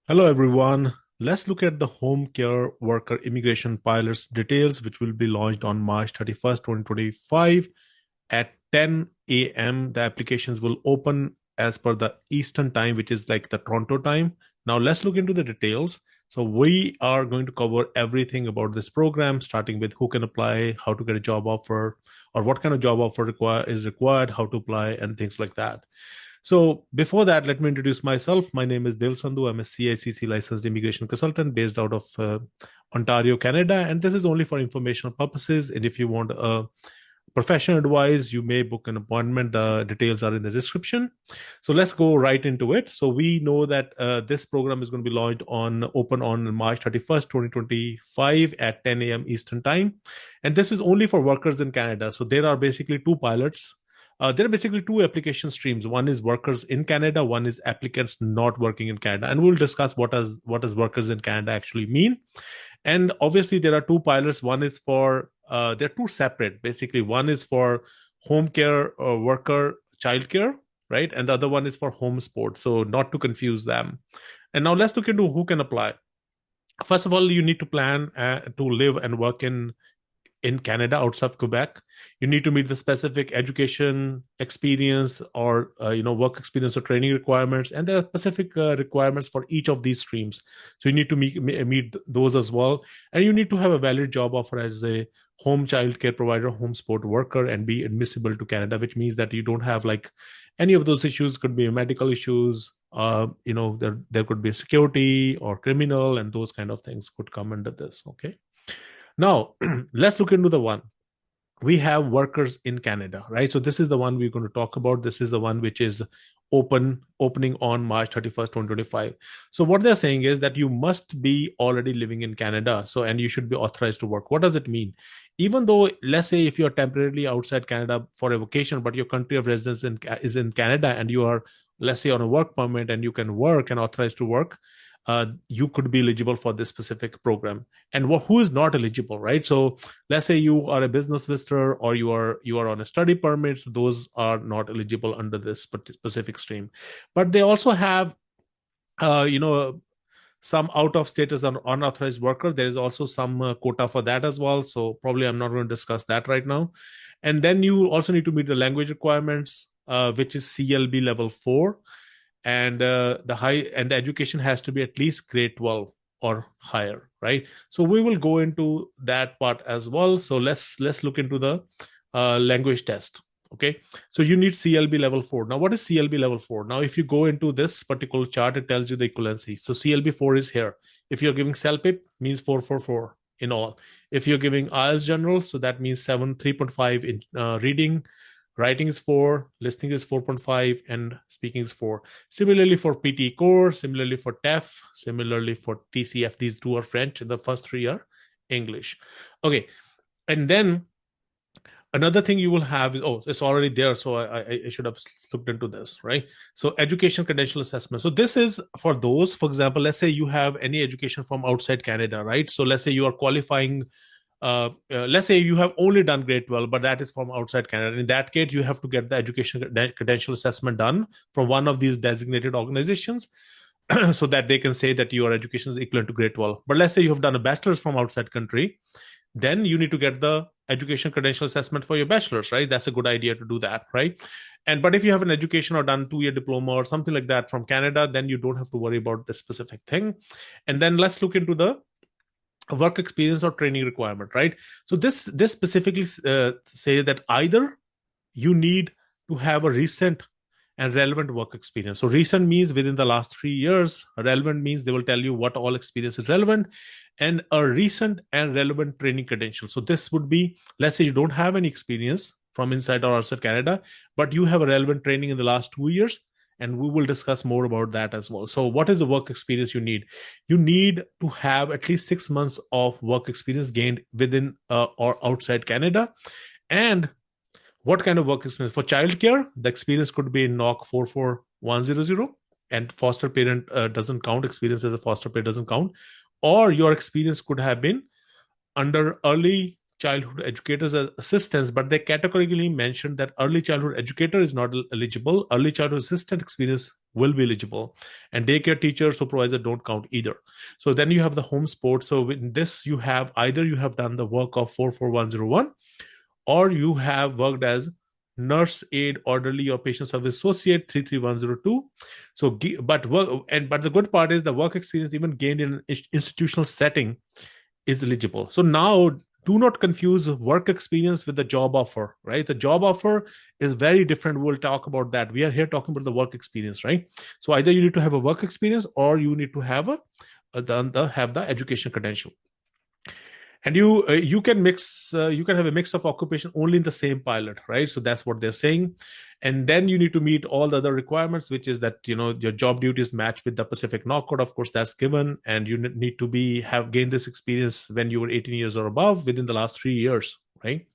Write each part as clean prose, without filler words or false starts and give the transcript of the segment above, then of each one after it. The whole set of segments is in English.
Hello, everyone. Let's look at the home care worker immigration pilots details, which will be launched on March 31st, 2025 at 10 a.m. The applications will open as per the Eastern time, which is like the Toronto time. Now, let's look into the details. So, we are going to cover everything about this program, starting with who can apply, how to get a job offer, or what kind of job offer is required, how to apply, and things like that. So before that, let me introduce myself. My name is Sandhu. I'm a CICC licensed immigration consultant based out of Ontario, Canada. And this is only for informational purposes. And if you want professional advice, you may book an appointment. The details are in the description. So let's go right into it. So we know that this program is going to be launched open on March 31st, 2025 at 10 a.m. Eastern time. And this is only for workers in Canada. So there are basically two pilots. There are basically two application streams. One is workers in Canada. One is applicants not working in Canada. And we'll discuss what does workers in Canada actually mean. And obviously, there are two pilots. One is for they're two separate. Basically, one is for home care worker childcare, right? And the other one is for home sport. So not to confuse them. And now let's look into who can apply. First of all, you need to plan to live and work in Canada outside of Quebec. You need to meet the specific education experience or work experience or training requirements, and there are specific requirements for each of these streams. So you need to meet those as well, and you need to have a valid job offer as a home child care provider, home sport worker, and be admissible to Canada, which means that you don't have like any of those issues. Could be medical issues. There could be security or criminal, and those kind of things could come under this. Okay. Now, let's look into the one. We have workers in Canada, right? So this is the one we're going to talk about. This is the one which is opening on March 31st, 2025. So what they're saying is that you must be already living in Canada. So, and you should be authorized to work. What does it mean? Even though, let's say if you're temporarily outside Canada for a vacation, but your country of residence is in Canada and you are, let's say, on a work permit and you can work and authorized to work, you could be eligible for this specific program. And who is not eligible, right? So let's say you are a business visitor or you are on a study permit. So those are not eligible under this specific stream. But they also have, uh, you know, some out of status and unauthorized worker. There is also some quota for that as well. So probably I'm not going to discuss that right now. And then you also need to meet the language requirements, which is CLB level 4, and the education has to be at least grade 12 or higher, right? So we will go into that part as well. So let's look into the language test. Okay, so you need CLB level 4. Now what is CLB level 4? Now if you go into this particular chart, it tells you the equivalency. So CLB 4 is here. If you're giving CELPIP, means 444 in all. If you're giving IELTS general, so that means 3.5 in reading. Writing is 4, listening is 4.5, and speaking is 4. Similarly for PT core, similarly for TEF, similarly for TCF, these two are French, and the first three are English. Okay, and then another thing you will have is, it's already there, so I should have looked into this, right? So education credential assessment. So this is for those, for example, let's say you have any education from outside Canada, right? So let's say you are qualifying, let's say you have only done grade 12, but that is from outside Canada. In that case, you have to get the education credential assessment done from one of these designated organizations so that they can say that your education is equivalent to grade 12. But let's say you have done a bachelor's from outside country, then you need to get the education credential assessment for your bachelor's, right? That's a good idea to do that, right? But if you have an education or done 2-year diploma or something like that from Canada, then you don't have to worry about this specific thing. And then let's look into the work experience or training requirement, right? So this specifically say that either you need to have a recent and relevant work experience. So recent means within the last 3 years. Relevant means they will tell you what all experience is relevant, and a recent and relevant training credential. So this would be, let's say you don't have any experience from inside or outside Canada, but you have a relevant training in the last 2 years, and we will discuss more about that as well. So what is the work experience you need? You need to have at least 6 months of work experience gained within or outside Canada. And what kind of work experience? For childcare, the experience could be in NOC 44100, and foster parent doesn't count. Experience as a foster parent doesn't count. Or your experience could have been under early childhood educators as assistants, but they categorically mentioned that early childhood educator is not eligible. Early childhood assistant experience will be eligible, and daycare teacher, supervisor don't count either. So then you have the home sport. So in this, you have either you have done the work of 44101, or you have worked as nurse aide, orderly, or patient service associate 33102. So but the good part is the work experience even gained in an institutional setting is eligible. So now do not confuse work experience with the job offer, right? The job offer is very different. We'll talk about that. We are here talking about the work experience, right? So either you need to have a work experience or you need to have have the education credential. And you can mix you can have a mix of occupation only in the same pilot, right? So that's what they're saying. And then you need to meet all the other requirements, which is that your job duties match with the Pacific Knock Code. Of course, that's given. And you need to have gained this experience when you were 18 years or above within the last 3 years, right?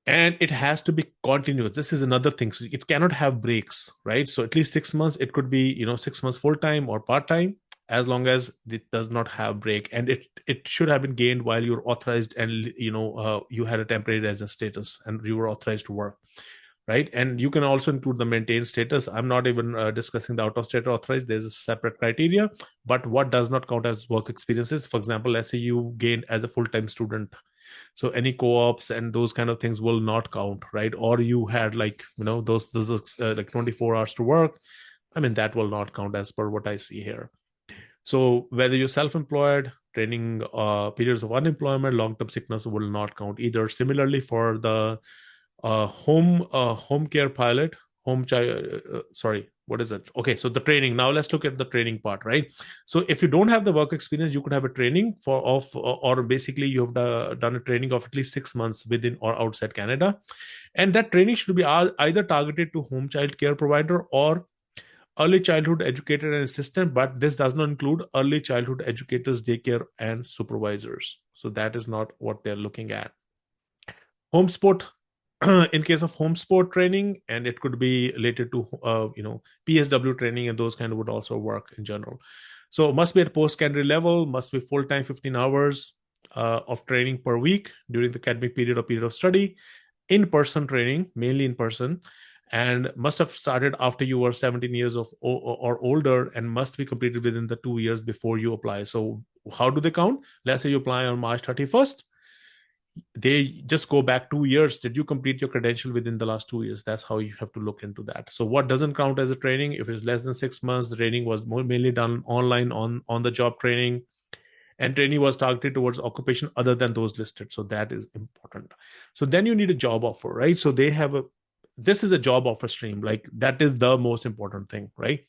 And it has to be continuous. This is another thing. So it cannot have breaks, right? So at least 6 months. It could be 6 months full time or part time, as long as it does not have break, and it should have been gained while you're authorized, and you had a temporary residence status and you were authorized to work, right? And you can also include the maintained status. I'm not even discussing the out of state authorized. There's a separate criteria. But what does not count as work experiences, for example, let's say you gained as a full-time student, so any co-ops and those kind of things will not count, right? Or you had those like 24 hours to work, I mean, that will not count as per what I see here. So whether you're self-employed, training, periods of unemployment, long-term sickness will not count either. Similarly, for the home care pilot, what is it? Okay, so the training. Now let's look at the training part, right? So if you don't have the work experience, you could have a training or basically you have done a training of at least 6 months within or outside Canada, and that training should be either targeted to home child care provider or early childhood educator and assistant, but this does not include early childhood educators, daycare, and supervisors. So that is not what they're looking at. Home sport, in case of home sport training, and it could be related to PSW training, and those kind of would also work in general. So must be at post-secondary level, must be full-time 15 hours of training per week during the academic period or period of study, in-person training, mainly in person, and must have started after you were 17 years of or older, and must be completed within the 2 years before you apply. So how do they count? Let's say you apply on March 31st. They just go back 2 years. Did you complete your credential within the last 2 years? That's how you have to look into that. So what doesn't count as a training? If it's less than 6 months, the training was mainly done online on the job training, and training was targeted towards occupation other than those listed. So that is important. So then you need a job offer, right? So this is a job offer stream. Like that is the most important thing, right?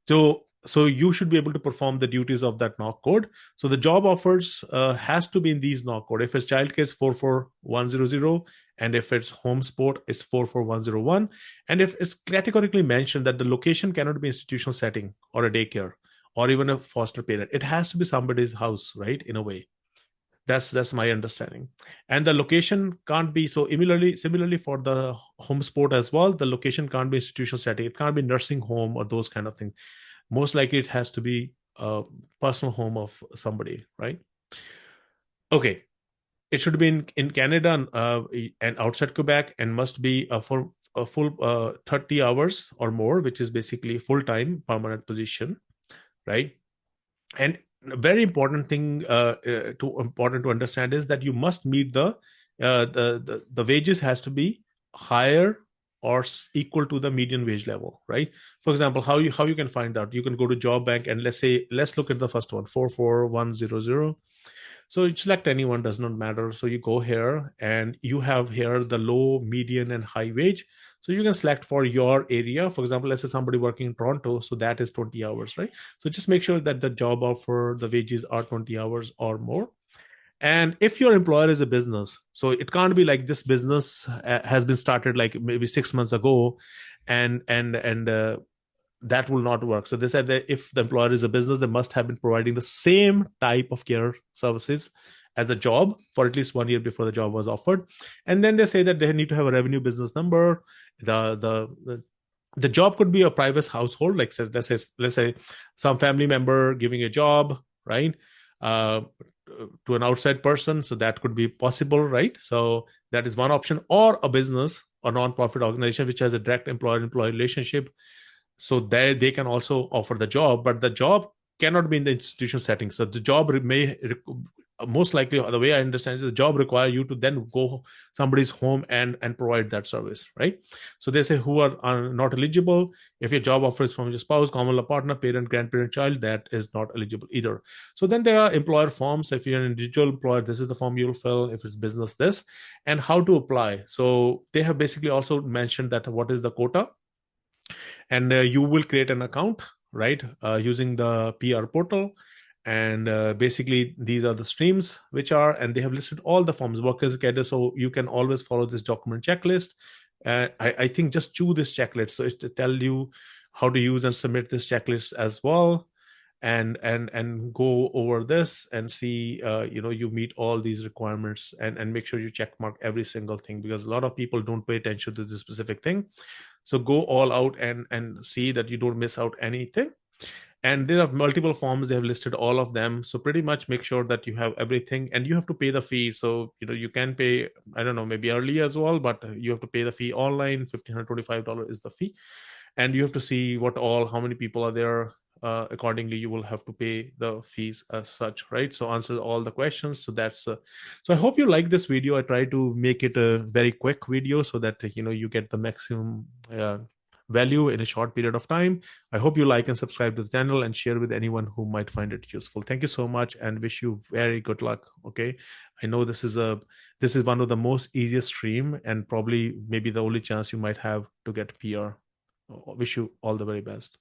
So you should be able to perform the duties of that knock code. So the job offers has to be in these knock code. If it's childcare, it's 44100, and if it's home sport, it's 44101. And if it's categorically mentioned that the location cannot be institutional setting or a daycare or even a foster parent, it has to be somebody's house, right? In a way. That's my understanding. And the location can't be, so similarly for the home sport as well, the location can't be institutional setting. It can't be nursing home or those kind of things. Most likely it has to be a personal home of somebody, right? Okay. It should be in Canada and outside Quebec, and must be for a full 30 hours or more, which is basically full-time permanent position, right? And very important thing important to understand is that you must meet the wages has to be higher or equal to the median wage level, right? For example, how you can find out? You can go to job bank, and let's look at the first one, 44100. So you select anyone, does not matter. So you go here, and you have here the low, median, and high wage. So you can select for your area. For example, let's say somebody working in Toronto, so that is 20 hours, right? So just make sure that the job offer, the wages are 20 hours or more. And if your employer is a business, so it can't be like this business has been started like maybe 6 months ago, and that will not work. So they said that if the employer is a business, they must have been providing the same type of care services as a job for at least 1 year before the job was offered. And then they say that they need to have a revenue business number. The job could be a private household, like let's say some family member giving a job, right? To an outside person. So that could be possible, right? So that is one option. Or a business or non-profit organization which has a direct employer-employee relationship. So they can also offer the job, but the job cannot be in the institution setting. So the job may most likely, the way I understand it, the job require you to then go somebody's home and provide that service, right? So they say who are not eligible. If your job offers from your spouse, common law partner, parent, grandparent, child, that is not eligible either. So then there are employer forms. If you're an individual employer, this is the form you'll fill. If it's business, this, and how to apply. So they have basically also mentioned that what is the quota, and you will create an account, right, using the PR portal. And basically these are the streams which are, and they have listed all the forms, workers cadre, so you can always follow this document checklist. I think just chew this checklist, so it's to tell you how to use and submit this checklist as well. And go over this and see, you meet all these requirements, and make sure you check mark every single thing, because a lot of people don't pay attention to this specific thing. So go all out and see that you don't miss out anything. And there are multiple forms, they have listed all of them, so pretty much make sure that you have everything, and you have to pay the fee. So you can pay, I don't know, maybe early as well, but you have to pay the fee online. $1,525 is the fee, and you have to see how many people are there. Accordingly you will have to pay the fees as such, right? So answer all the questions. So that's so I hope you like this video. I try to make it a very quick video so that you get the maximum value in a short period of time. I hope you like and subscribe to the channel and share with anyone who might find it useful. Thank you so much and wish you very good luck. Okay, I know this is one of the most easiest stream, and probably maybe the only chance you might have to get PR. Wish you all the very best.